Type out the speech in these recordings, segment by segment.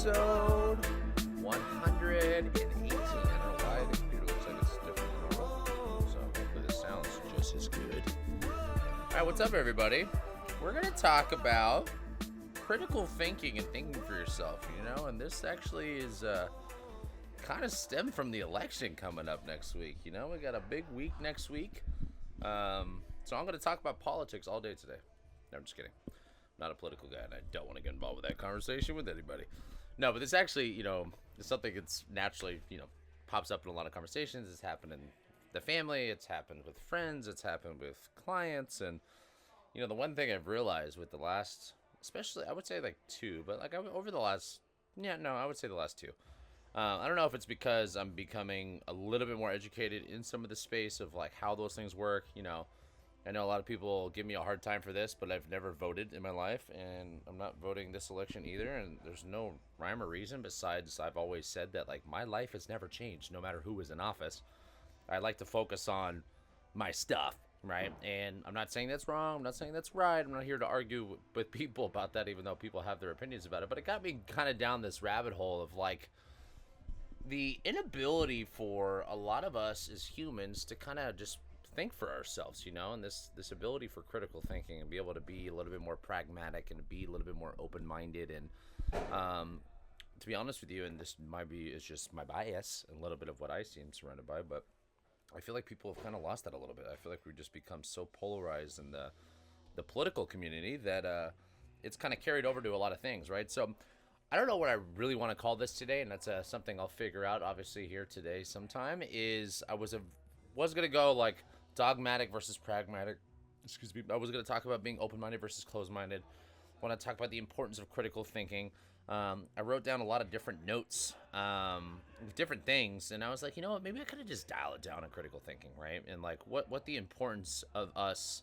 episode 118. I don't know why the computer looks like it's different than normal, so hopefully this sounds just as good. Alright, what's up everybody? We're going to talk about critical thinking and thinking for yourself, and this actually is kind of stemmed from the election coming up next week. We got a big week next week. So I'm going to talk about politics all day today. No, I'm just kidding. I'm not a political guy, and I don't want to get involved with that conversation with anybody. No, but this actually, is something that's naturally, pops up in a lot of conversations. It's happened in the family. It's happened with friends. It's happened with clients. And, the one thing I've realized with the last, especially, I would say like two, but like over the last, I would say the last two. I don't know if it's because I'm becoming a little bit more educated in some of the space of like how those things work. I know a lot of people give me a hard time for this, but I've never voted in my life, and I'm not voting this election either. And there's no rhyme or reason besides I've always said that like my life has never changed, no matter who is in office. I like to focus on my stuff, right? And I'm not saying that's wrong. I'm not saying that's right. I'm not here to argue with people about that, even though people have their opinions about it. But it got me kind of down this rabbit hole of like the inability for a lot of us as humans to kind of just think for ourselves, and this ability for critical thinking and be able to be a little bit more pragmatic and be a little bit more open-minded. And to be honest with you, and this might be is just my bias and a little bit of what I seem surrounded by, but I feel like people have kind of lost that a little bit. I feel like we've just become so polarized in the political community that it's kind of carried over to a lot of things, right? So I don't know what I really want to call this today, and that's something I'll figure out obviously here today sometime. Is I was gonna go like dogmatic versus pragmatic. Excuse me. I was going to talk about being open-minded versus closed-minded. I want to talk about the importance of critical thinking. I wrote down a lot of different notes with different things, and I was like, maybe I could have just dialed it down on critical thinking, right? And like what the importance of us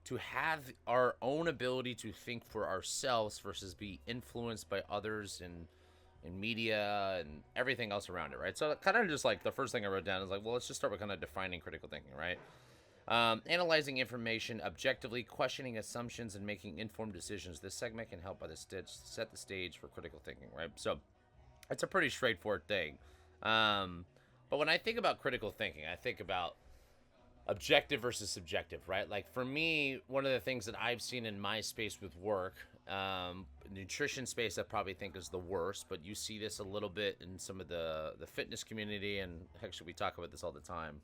to have our own ability to think for ourselves versus be influenced by others and in media and everything else around it, right? So kind of just like the first thing I wrote down is like, well, let's just start with kind of defining critical thinking, right? Analyzing information objectively, questioning assumptions, and making informed decisions. This segment can help by set the stage for critical thinking, right? So it's a pretty straightforward thing. But when I think about critical thinking, I think about objective versus subjective, right? Like for me, one of the things that I've seen in my space with work, nutrition space, I probably think is the worst, but you see this a little bit in some of the fitness community, and actually we talk about this all the time.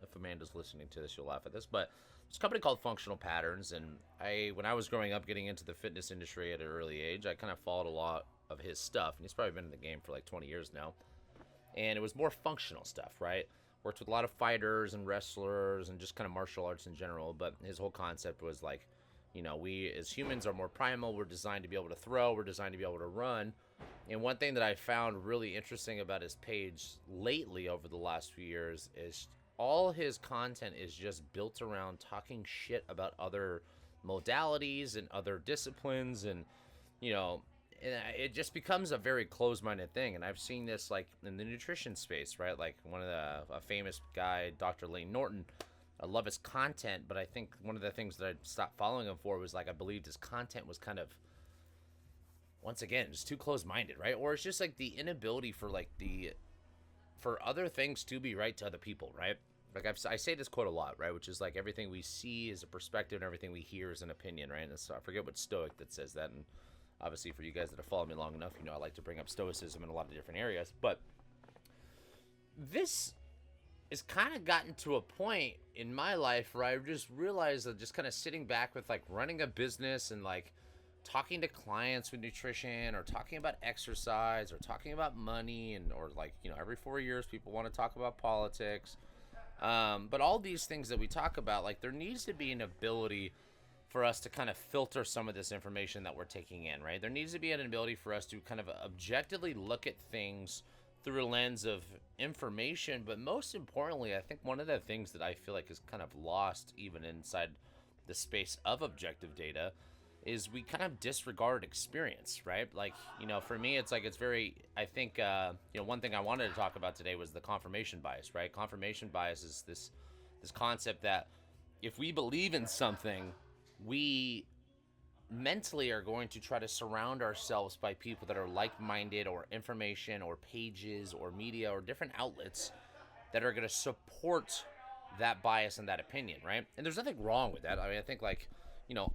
If Amanda's listening to this, you'll laugh at this, but there's a company called Functional Patterns, and when I was growing up getting into the fitness industry at an early age, I kind of followed a lot of his stuff, and he's probably been in the game for like 20 years now, and it was more functional stuff, right? Worked with a lot of fighters and wrestlers and just kind of martial arts in general, but his whole concept was like, we as humans are more primal. We're designed to be able to throw. We're designed to be able to run. And one thing that I found really interesting about his page lately over the last few years is all his content is just built around talking shit about other modalities and other disciplines. And, it just becomes a very closed-minded thing. And I've seen this like in the nutrition space, right? Like a famous guy, Dr. Lane Norton. I love his content, but I think one of the things that I stopped following him for was like I believed his content was kind of, once again, just too close-minded, right? Or it's just like the inability for for other things to be right to other people, right? Like I say this quote a lot, right? Which is like everything we see is a perspective and everything we hear is an opinion, right? And so I forget what Stoic that says that, and obviously for you guys that have followed me long enough, I like to bring up Stoicism in a lot of different areas, but this it's kind of gotten to a point in my life where I just realized that just kind of sitting back with like running a business and like talking to clients with nutrition or talking about exercise or talking about money or like, every 4 years people want to talk about politics. But all these things that we talk about, like there needs to be an ability for us to kind of filter some of this information that we're taking in, right? There needs to be an ability for us to kind of objectively look at things through a lens of information, but most importantly, I think one of the things that I feel like is kind of lost even inside the space of objective data is we kind of disregard experience, right? Like, for me, it's like, it's very, I think, one thing I wanted to talk about today was the confirmation bias, right? Confirmation bias is this concept that if we believe in something, we mentally are going to try to surround ourselves by people that are like-minded, or information or pages or media or different outlets that are going to support that bias and that opinion, right? And there's nothing wrong with that. I mean, I think, like,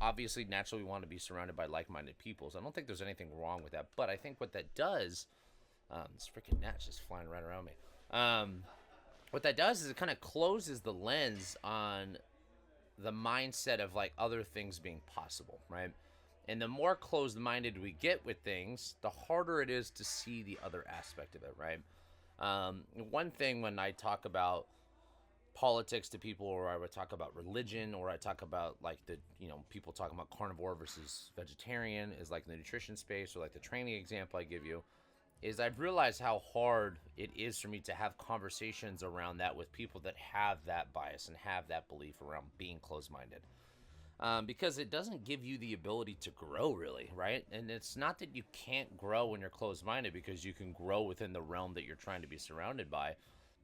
obviously naturally we want to be surrounded by like-minded people, so I don't think there's anything wrong with that. But I think what that does, this freaking gnat's just flying right around me. What that does is it kind of closes the lens on the mindset of like other things being possible, right? And the more closed-minded we get with things, the harder it is to see the other aspect of it, right? One thing when I talk about politics to people, or I would talk about religion, or I talk about like people talking about carnivore versus vegetarian, is like the nutrition space, or like the training example I give you, is I've realized how hard it is for me to have conversations around that with people that have that bias and have that belief around being closed-minded. Because it doesn't give you the ability to grow, really, right? And it's not that you can't grow when you're closed-minded, because you can grow within the realm that you're trying to be surrounded by.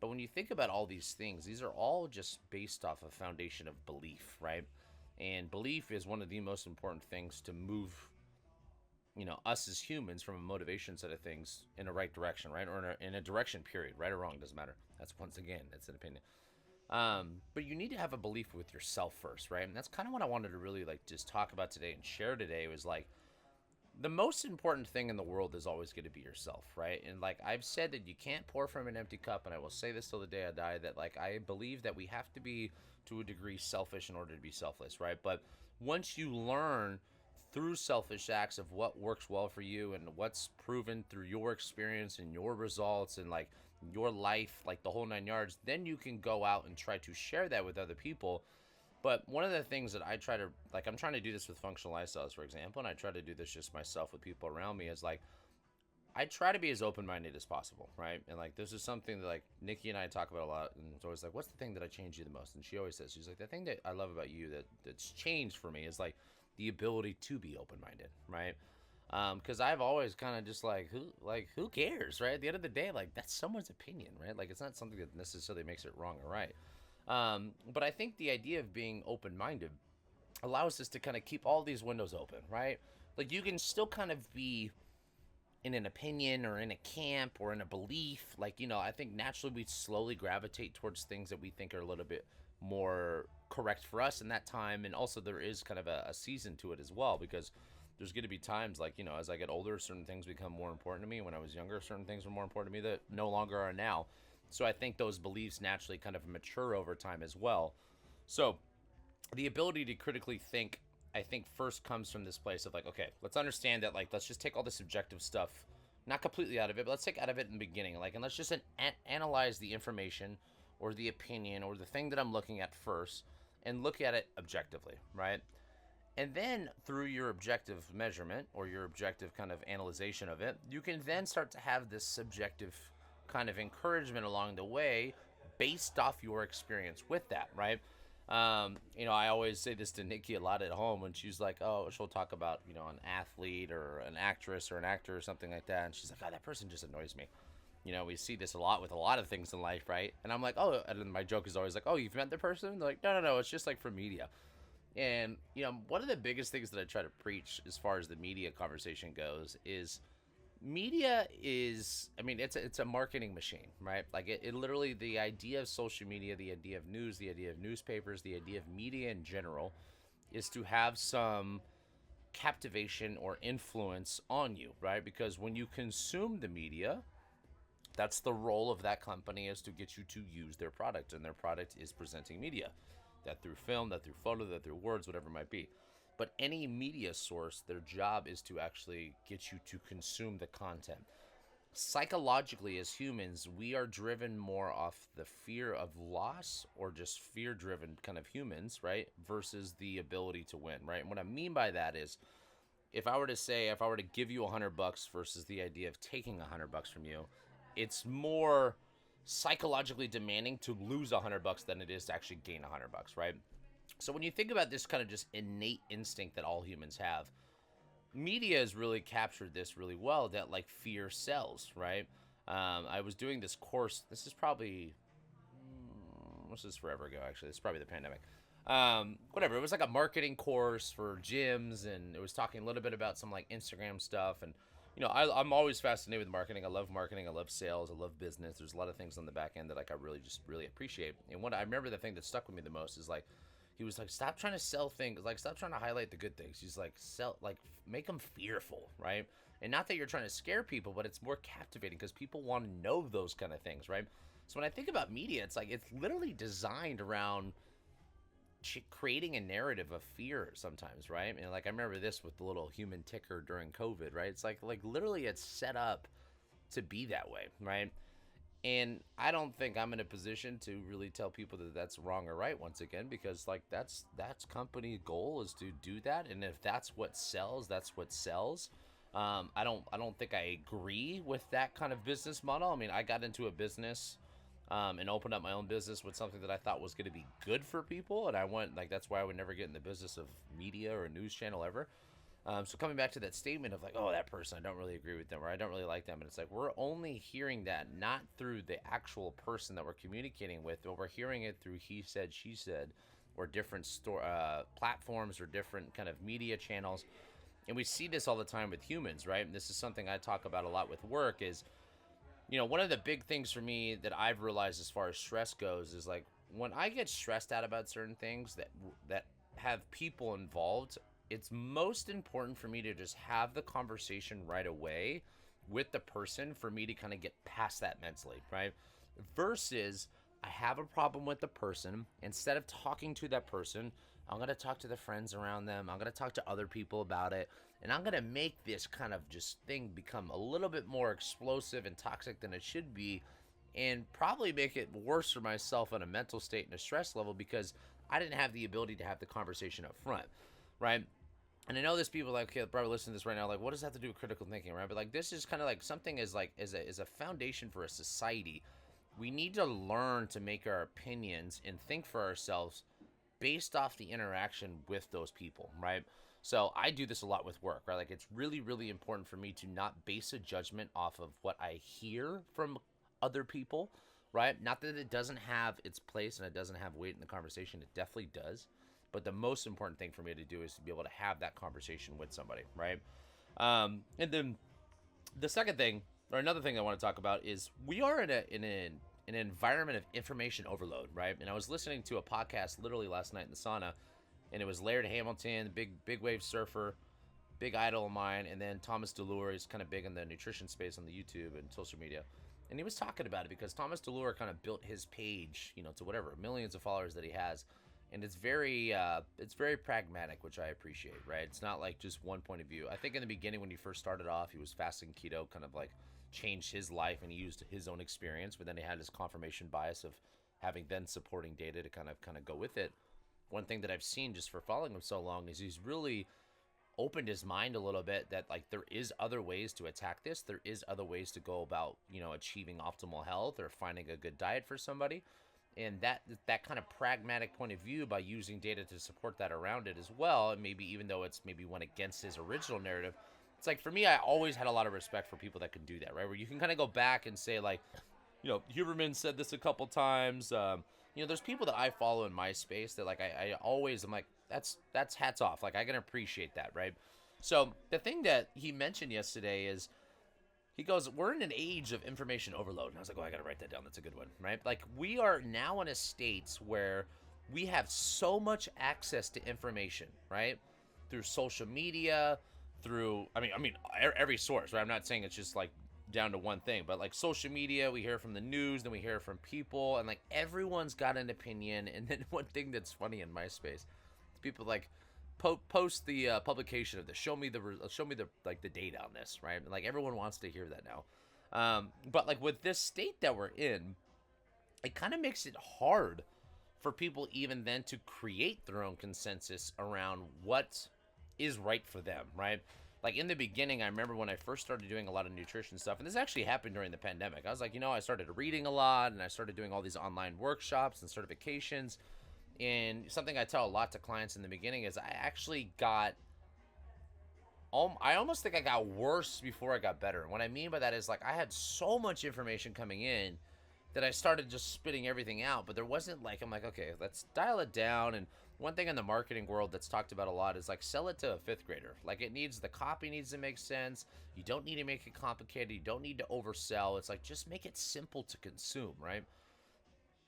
But when you think about all these things, these are all just based off a foundation of belief, right? And belief is one of the most important things to move, us as humans from a motivation side of things in a right direction, right? Or in a direction, period. Right or wrong, doesn't matter. That's, once again, it's an opinion. But you need to have a belief with yourself first, right? And that's kind of what I wanted to really like just talk about today and share today, was like, the most important thing in the world is always going to be yourself, right? And like I've said, that you can't pour from an empty cup, and I will say this till the day I die, that like I believe that we have to be to a degree selfish in order to be selfless, right? But once you learn through selfish acts of what works well for you and what's proven through your experience and your results and like your life, like the whole 9 yards, then you can go out and try to share that with other people. But one of the things that I try to, like, I'm trying to do this with functional lifestyles, for example, and I try to do this just myself with people around me, is like, I try to be as open-minded as possible, right? And like, this is something that like Nikki and I talk about a lot, and it's always like, what's the thing that I changed you the most? And she always says, she's like, the thing that I love about you that's changed for me is like the ability to be open-minded, right? Because I've always kind of just like, who cares, right? At the end of the day, like, that's someone's opinion, right? Like, it's not something that necessarily makes it wrong or right. But I think the idea of being open-minded allows us to kind of keep all these windows open, right? Like, you can still kind of be in an opinion or in a camp or in a belief. Like, I think naturally we slowly gravitate towards things that we think are a little bit more correct for us in that time. And also there is kind of a season to it as well, because there's going to be times like, as I get older, certain things become more important to me. When I was younger, certain things were more important to me that no longer are now. So I think those beliefs naturally kind of mature over time as well. So the ability to critically think, I think, first comes from this place of like, okay, let's understand that, like, let's just take all the subjective stuff, not completely out of it, but let's take out of it in the beginning. Like, and let's just analyze the information or the opinion or the thing that I'm looking at first and look at it objectively, right? And then through your objective measurement or your objective kind of analyzation of it, you can then start to have this subjective kind of encouragement along the way based off your experience with that, right? I always say this to Nikki a lot at home when she's like, oh, she'll talk about, an athlete or an actress or an actor or something like that. And she's like, oh, that person just annoys me. We see this a lot with a lot of things in life, right? And I'm like, oh, and then my joke is always like, oh, you've met the person? They're like, no, it's just like for media. And, one of the biggest things that I try to preach as far as the media conversation goes is media is, I mean, it's a marketing machine, right? Like it literally, the idea of social media, the idea of news, the idea of newspapers, the idea of media in general is to have some captivation or influence on you, right? Because when you consume the media, that's the role of that company, is to get you to use their product, and their product is presenting media, that through film, that through photo, that through words, whatever it might be. But any media source, their job is to actually get you to consume the content. Psychologically, as humans, we are driven more off the fear of loss, or just fear-driven kind of humans, right? Versus the ability to win, right? And what I mean by that is, if I were to give you $100 versus the idea of taking $100 from you, it's more psychologically demanding to lose $100 than it is to actually gain $100, right? So when you think about this kind of just innate instinct that all humans have, media has really captured this really well, that like fear sells, right? I was doing this course, this is forever ago, actually. This is probably the pandemic. Whatever. It was like a marketing course for gyms, and it was talking a little bit about some like Instagram stuff. And I'm always fascinated with marketing. I love marketing. I love sales. I love business. There's a lot of things on the back end that like I really appreciate. And what I remember, the thing that stuck with me the most is like he was like, stop trying to sell things. Like, stop trying to highlight the good things. He's like, make them fearful, right? And not that you're trying to scare people, but it's more captivating because people want to know those kind of things, right? So when I think about media, it's like it's literally designed around creating a narrative of fear sometimes, right? And like I remember this with the little human ticker during COVID, right? It's like literally it's set up to be that way, right? And I don't think I'm in a position to really tell people that that's wrong or right once again, because like that's company goal is to do that, and if that's what sells, that's what sells. I don't think I agree with that kind of business model. I mean, I got into a business and opened up my own business with something that I thought was going to be good for people, and I went like that's why I would never get in the business of media or a news channel ever. So coming back to that statement of like, oh, that person, I don't really agree with them, or I don't really like them, and it's like we're only hearing that not through the actual person that we're communicating with, but we're hearing it through he said, she said, or different platforms or different kind of media channels, and we see this all the time with humans, right? And this is something I talk about a lot with work. Is one of the big things for me that I've realized as far as stress goes is like when I get stressed out about certain things that have people involved, it's most important for me to just have the conversation right away with the person for me to kind of get past that mentally, right? Versus I have a problem with the person. Instead of talking to that person, I'm going to talk to the friends around them. I'm going to talk to other people about it. And I'm going to make this kind of just thing become a little bit more explosive and toxic than it should be. And probably make it worse for myself on a mental state and a stress level because I didn't have the ability to have the conversation up front, right? And I know there's people like, okay, probably listening to this right now, like, what does that have to do with critical thinking, right? But like, this is kind of like something is a foundation for a society. We need to learn to make our opinions and think for ourselves based off the interaction with those people, right? So I do this a lot with work, right? Like it's really important for me to not base a judgment off of what I hear from other people, right? Not that it doesn't have its place and it doesn't have weight in the conversation. It definitely does. But the most important thing for me to do is to be able to have that conversation with somebody, right? And then the second thing, or another thing I want to talk about is we are in an environment of information overload, right? And I was listening to a podcast literally last night in the sauna, and it was Laird Hamilton, big wave surfer, big idol of mine, and then Thomas DeLure is kind of big in the nutrition space on the YouTube and social media. And he was talking about it because Thomas DeLure kind of built his page, to whatever millions of followers that he has, and it's very pragmatic, which I appreciate, right? It's not like just one point of view. I think in the beginning when he first started off, he was fasting keto, kind of like changed his life, and he used his own experience, but then he had his confirmation bias of having then supporting data to kind of go with it. One thing that I've seen just for following him so long is he's really opened his mind a little bit that like there is other ways to attack this. There is other ways to go about, achieving optimal health or finding a good diet for somebody. And that kind of pragmatic point of view by using data to support that around it as well, and maybe even though it's maybe went against his original narrative, it's like for me, I always had a lot of respect for people that can do that, right? Where you can kind of go back and say like, Huberman said this a couple times. There's people that I follow in my space that like I always am like, that's hats off. Like I can appreciate that, right? So the thing that he mentioned yesterday is he goes, we're in an age of information overload. And I was like, oh, I got to write that down. That's a good one, right? Like we are now in a state where we have so much access to information, right? Through social media, through, every source, right? I'm not saying it's just like down to one thing, but like social media, we hear from the news, then we hear from people, and like everyone's got an opinion. And then one thing that's funny in my space, people like post the publication of this. Show me the like the data on this, right? And like everyone wants to hear that now. But like with this state that we're in, it kind of makes it hard for people even then to create their own consensus around what is right for them, right? Like in the beginning, I remember when I first started doing a lot of nutrition stuff, and this actually happened during the pandemic. I was like, I started reading a lot, and I started doing all these online workshops and certifications. And something I tell a lot to clients in the beginning is I actually got, I almost think I got worse before I got better. And what I mean by that is like I had so much information coming in that I started just spitting everything out, but there wasn't like, I'm like, okay, let's dial it down. And one thing in the marketing world that's talked about a lot is like sell it to a fifth grader. Like the copy needs to make sense. You don't need to make it complicated. You don't need to oversell. It's like just make it simple to consume, right?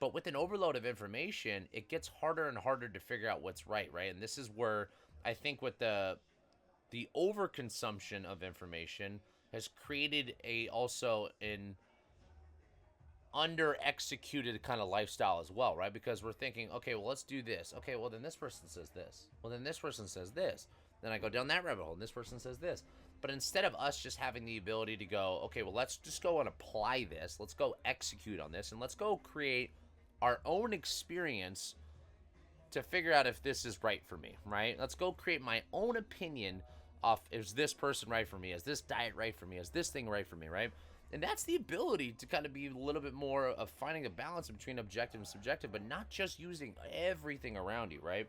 But with an overload of information, it gets harder and harder to figure out what's right? And this is where I think with the overconsumption of information has created a also an under executed kind of lifestyle as well, right? Because we're thinking, okay, well, let's do this. Okay, well, then this person says this. Well, then this person says this. Then I go down that rabbit hole, and this person says this. But instead of us just having the ability to go, okay, well, let's just go and apply this. Let's go execute on this, and let's go create our own experience to figure out if this is right for me, right? Let's go create my own opinion off, is this person right for me? Is this diet right for me? Is this thing right for me, right? And that's the ability to kind of be a little bit more of finding a balance between objective and subjective, but not just using everything around you, right?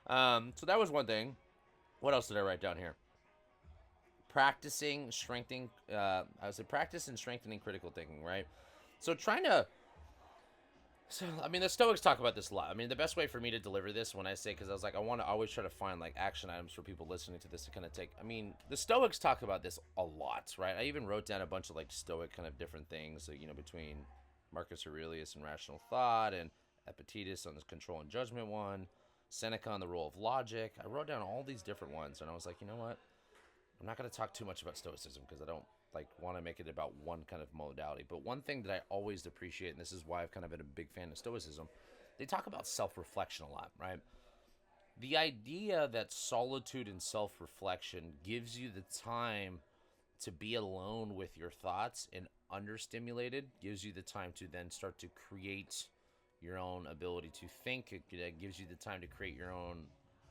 So that was one thing. What else did I write down here? Practicing, strengthening, I would say practice and strengthening critical thinking, right? So I mean, the Stoics talk about this a lot. I mean, the best way for me to deliver this when I say, because I was like, I want to always try to find like action items for people listening to this to kind of take. I mean, the Stoics talk about this a lot, right? I even wrote down a bunch of like Stoic kind of different things, so, between Marcus Aurelius and rational thought, and Epictetus on this control and judgment one, Seneca on the role of logic. I wrote down all these different ones, and I was like, you know what? I'm not going to talk too much about Stoicism because I don't want to make it about one kind of modality. But one thing that I always appreciate, and this is why I've kind of been a big fan of Stoicism, they talk about self-reflection a lot, right? The idea that solitude and self-reflection gives you the time to be alone with your thoughts and understimulated, gives you the time to then start to create your own ability to think. It gives you the time to create your own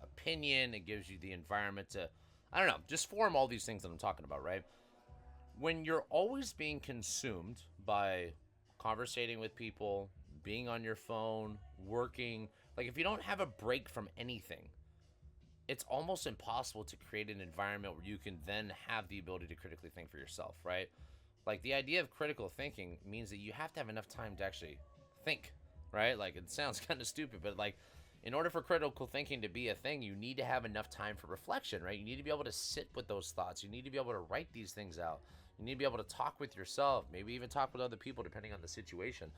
opinion. It gives you the environment to, I don't know, just form all these things that I'm talking about, right? When you're always being consumed by conversating with people, being on your phone, working, like if you don't have a break from anything, it's almost impossible to create an environment where you can then have the ability to critically think for yourself, right? Like the idea of critical thinking means that you have to have enough time to actually think, right? Like it sounds kind of stupid, but like in order for critical thinking to be a thing, you need to have enough time for reflection, right? You need to be able to sit with those thoughts. You need to be able to write these things out. You need to be able to talk with yourself, maybe even talk with other people, depending on the situation.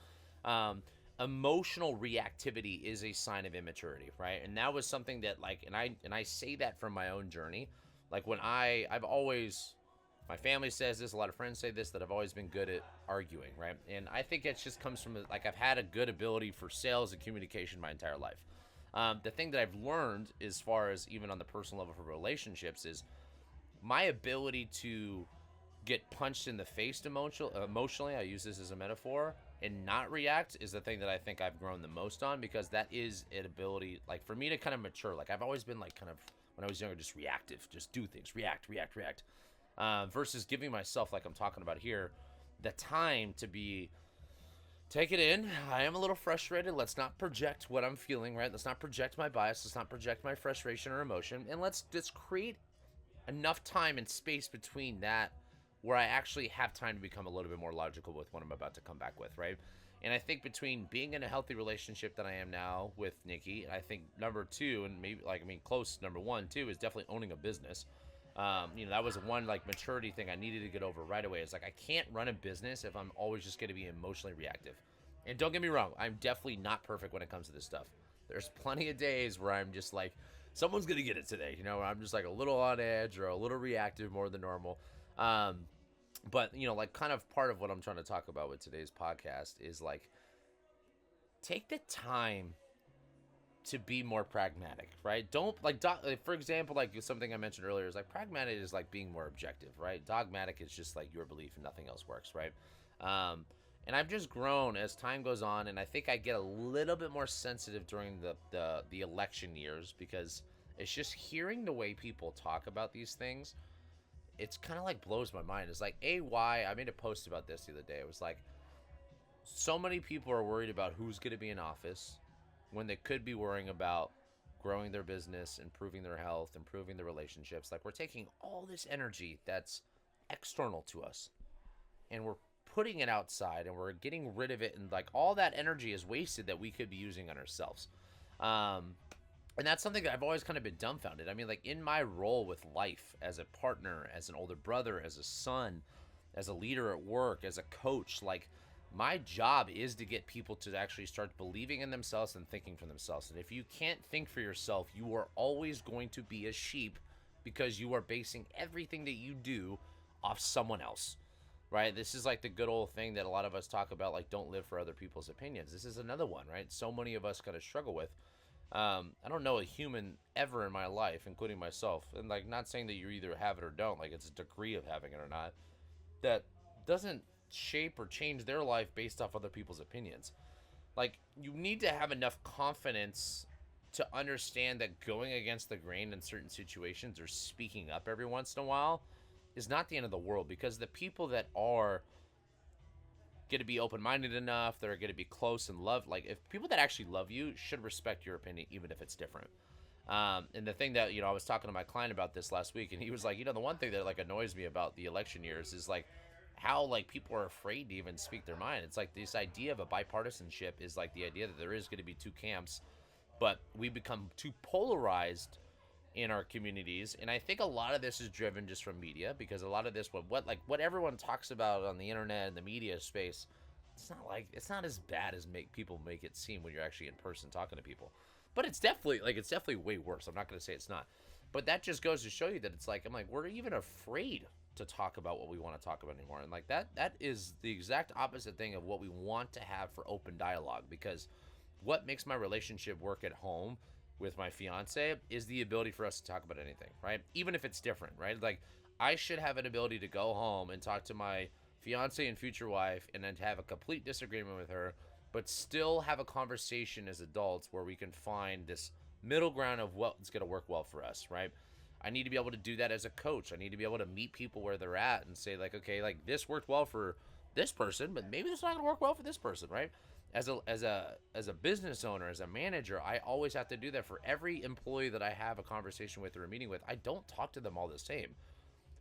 Emotional reactivity is a sign of immaturity, right? And that was something that, like, and I say that from my own journey. Like when I've always, my family says this, a lot of friends say this, that I've always been good at arguing, right? And I think it just comes from, like, I've had a good ability for sales and communication my entire life. The thing that I've learned, as far as even on the personal level for relationships, is my ability to get punched in the face emotionally, I use this as a metaphor, and not react is the thing that I think I've grown the most on, because that is an ability, like, for me to kind of mature. Like, I've always been, like, kind of, when I was younger, just reactive, just do things, react, versus giving myself, like I'm talking about here, the time to be, take it in. I am a little frustrated. Let's not project what I'm feeling, right? Let's not project my bias. Let's not project my frustration or emotion. And let's just create enough time and space between that where I actually have time to become a little bit more logical with what I'm about to come back with, right? And I think between being in a healthy relationship that I am now with Nikki, I think number two, and maybe, like, I mean, close number one too, is definitely owning a business. That was one, like, maturity thing I needed to get over right away. It's like, I can't run a business if I'm always just going to be emotionally reactive. And don't get me wrong, I'm definitely not perfect when it comes to this stuff. There's plenty of days where I'm just like, someone's going to get it today, where I'm just like a little on edge or a little reactive more than normal. But, like, kind of part of what I'm trying to talk about with today's podcast is, like, take the time to be more pragmatic, right? Don't, like, for example, like something I mentioned earlier is, like, pragmatic is like being more objective, right? Dogmatic is just like your belief and nothing else works, right? And I've just grown as time goes on, and I think I get a little bit more sensitive during the election years, because it's just hearing the way people talk about these things. It's kind of like blows my mind. It's like, I made a post about this the other day. It was like, so many people are worried about who's going to be in office when they could be worrying about growing their business, improving their health, improving their relationships. Like, we're taking all this energy that's external to us and we're putting it outside, and we're getting rid of it, and, like, all that energy is wasted that we could be using on ourselves. And that's something that I've always kind of been dumbfounded. I mean, like in my role with life as a partner, as an older brother, as a son, as a leader at work, as a coach, like my job is to get people to actually start believing in themselves and thinking for themselves. And if you can't think for yourself, you are always going to be a sheep because you are basing everything that you do off someone else. Right? This is like the good old thing that a lot of us talk about, like don't live for other people's opinions. This is another one, right? So many of us kind of struggle with. I don't know a human ever in my life, including myself, and like not saying that you either have it or don't, like it's a degree of having it or not, that doesn't shape or change their life based off other people's opinions. Like you need to have enough confidence to understand that going against the grain in certain situations or speaking up every once in a while is not the end of the world, because the people that are going to be open-minded enough, they're going to be close and love, like if people that actually love you should respect your opinion even if it's different. And the thing that, I was talking to my client about this last week, and he was like, the one thing that like annoys me about the election years is like how like people are afraid to even speak their mind. It's like this idea of a bipartisanship is like the idea that there is going to be two camps, but we become too polarized in our communities. And I think a lot of this is driven just from media, because a lot of this what everyone talks about on the internet and the media space, it's not as bad as people make it seem when you're actually in person talking to people. But it's definitely way worse. I'm not going to say it's not, but that just goes to show you that it's like, I'm like, we're even afraid to talk about what we want to talk about anymore. And like that is the exact opposite thing of what we want to have for open dialogue, because what makes my relationship work at home with my fiance is the ability for us to talk about anything, right? Even if it's different, right? Like I should have an ability to go home and talk to my fiance and future wife and then have a complete disagreement with her, but still have a conversation as adults where we can find this middle ground of what's going to work well for us, right? I need to be able to do that as a coach. I need to be able to meet people where they're at and say like, okay, like this worked well for this person, but maybe it's not going to work well for this person, right? As a business owner, as a manager, I always have to do that for every employee that I have a conversation with or a meeting with. I don't talk to them all the same,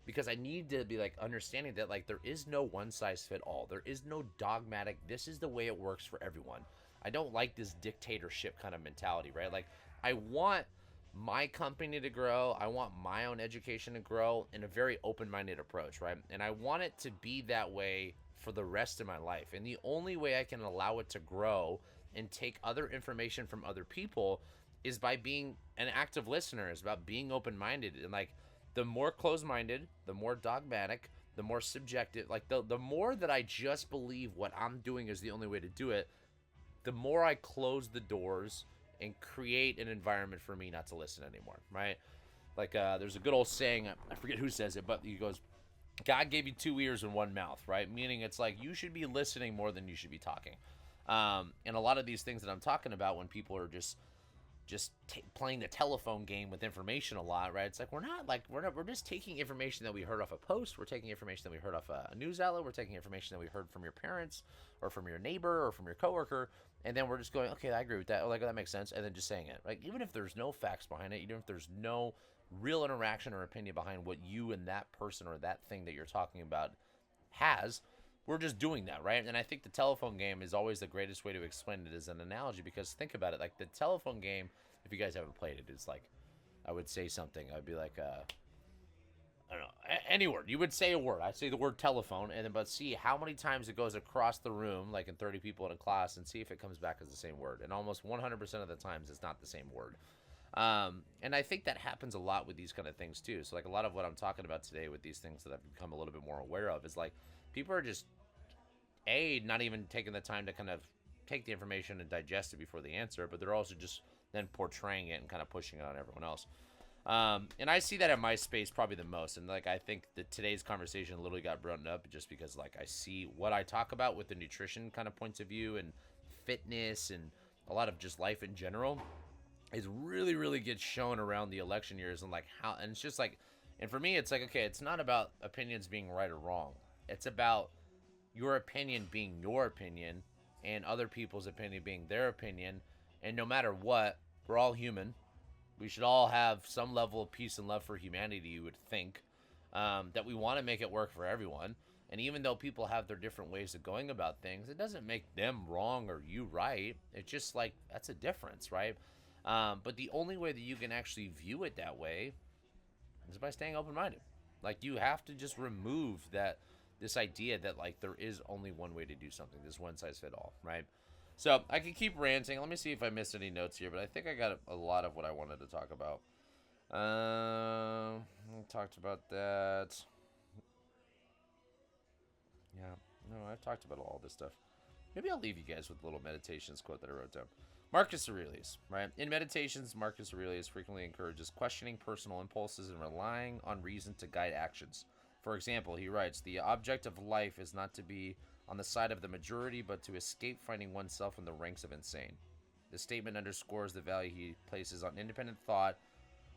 because I need to be like understanding that like there is no one size fit all. There is no dogmatic, this is the way it works for everyone. I don't like this dictatorship kind of mentality, right? Like I want my company to grow. I want my own education to grow in a very open-minded approach, right? And I want it to be that way for the rest of my life. And the only way I can allow it to grow and take other information from other people is by being an active listener. It's about being open-minded. And like the more closed-minded, the more dogmatic, the more subjective, like the more that I just believe what I'm doing is the only way to do it, the more I close the doors and create an environment for me not to listen anymore, right? Like there's a good old saying, I forget who says it, but he goes, God gave you two ears and one mouth, right? Meaning it's like you should be listening more than you should be talking. And a lot of these things that I'm talking about, when people are just playing the telephone game with information a lot, right? It's like we're just taking information that we heard off a post, we're taking information that we heard off a news outlet, we're taking information that we heard from your parents or from your neighbor or from your coworker, and then we're just going, okay, I agree with that, like that makes sense, and then just saying it. Like even if there's no facts behind it, even if there's no real interaction or opinion behind what you and that person or that thing that you're talking about has, we're just doing that, right? And I think the telephone game is always the greatest way to explain it as an analogy, because think about it, like the telephone game, if you guys haven't played it, is like, I would say something, I'd be like, I don't know, any word. You would say a word. I'd say the word telephone, and then but see how many times it goes across the room, like in 30 people in a class, and see if it comes back as the same word. And almost 100% of the times, it's not the same word. And I think that happens a lot with these kind of things too. So like a lot of what I'm talking about today with these things that I've become a little bit more aware of is like people are just not even taking the time to kind of take the information and digest it before they answer, but they're also just then portraying it and kind of pushing it on everyone else. And I see that in my space probably the most. And like I think that today's conversation literally got brought up just because like I see what I talk about with the nutrition kind of points of view and fitness and a lot of just life in general is really, really gets shown around the election years, and like how, and it's just like, and for me, it's like, okay, it's not about opinions being right or wrong. It's about your opinion being your opinion and other people's opinion being their opinion. And no matter what, we're all human. We should all have some level of peace and love for humanity, you would think, that we want to make it work for everyone. And even though people have their different ways of going about things, it doesn't make them wrong or you right. It's just like, that's a difference, right? But the only way that you can actually view it that way is by staying open-minded. Like, you have to just remove this idea that, like, there is only one way to do something. This one size fit all, right? So I can keep ranting. Let me see if I missed any notes here, but I think I got a lot of what I wanted to talk about. I talked about that. Yeah, no, I've talked about all this stuff. Maybe I'll leave you guys with a little meditations quote that I wrote down. Marcus Aurelius, right? In Meditations, Marcus Aurelius frequently encourages questioning personal impulses and relying on reason to guide actions. For example, he writes, "The object of life is not to be on the side of the majority, but to escape finding oneself in the ranks of insane." This statement underscores the value he places on independent thought,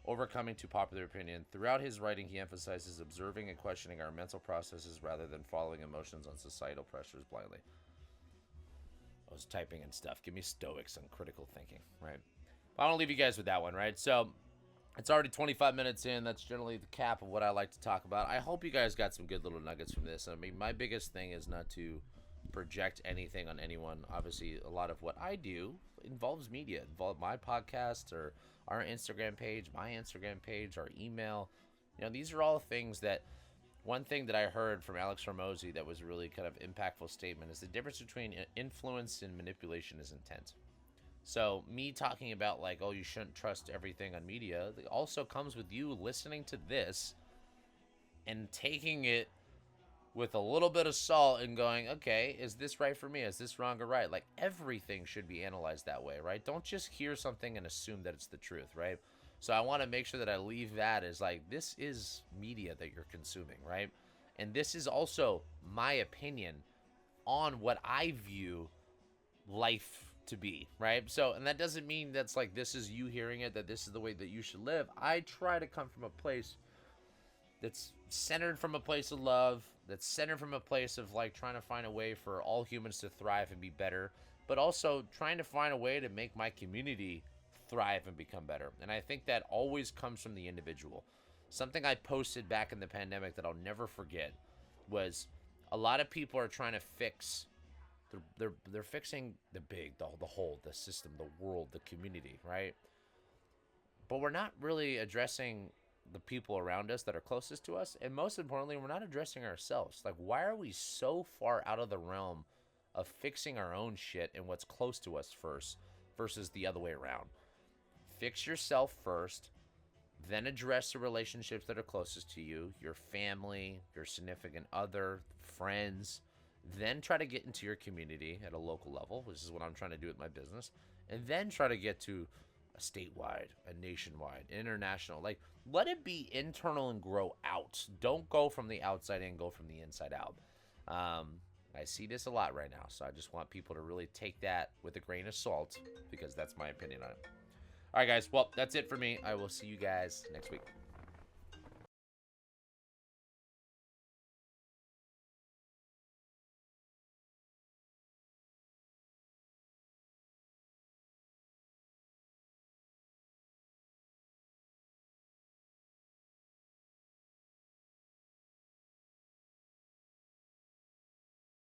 overcoming to popular opinion. Throughout his writing, he emphasizes observing and questioning our mental processes rather than following emotions on societal pressures blindly. I was typing and stuff. Give me Stoics and critical thinking, right? I want to leave you guys with that one, right? So it's already 25 minutes in. That's generally the cap of what I like to talk about. I hope you guys got some good little nuggets from this. I mean, my biggest thing is not to project anything on anyone. Obviously, a lot of what I do involves media, involve my podcast or our Instagram page, my Instagram page, our email. You know, these are all things that, one thing that I heard from Alex Hormozy that was really kind of impactful statement is the difference between influence and manipulation is intent. So me talking about like, oh, you shouldn't trust everything on media, it also comes with you listening to this and taking it with a little bit of salt and going, okay, is this right for me? Is this wrong or right? Like, everything should be analyzed that way, right? Don't just hear something and assume that it's the truth, right? So I want to make sure that I leave that as like, this is media that you're consuming, right? And this is also my opinion on what I view life to be, right? So, and that doesn't mean that's like, this is you hearing it, that this is the way that you should live. I try to come from a place that's centered from a place of love, that's centered from a place of like trying to find a way for all humans to thrive and be better, but also trying to find a way to make my community thrive and become better. And I think that always comes from the individual. Something I posted back in the pandemic that I'll never forget was a lot of people are trying to fix, they're fixing the big, the whole, the system, the world, the community, right? But we're not really addressing the people around us that are closest to us, and most importantly, we're not addressing ourselves. Like, why are we so far out of the realm of fixing our own shit and what's close to us first versus the other way around? Fix yourself first, then address the relationships that are closest to you, your family, your significant other, friends, then try to get into your community at a local level, which is what I'm trying to do with my business, and then try to get to a statewide, a nationwide, international. Like, let it be internal and grow out. Don't go from the outside in, go from the inside out. I see this a lot right now, so I just want people to really take that with a grain of salt because that's my opinion on it. All right, guys. Well, that's it for me. I will see you guys next week.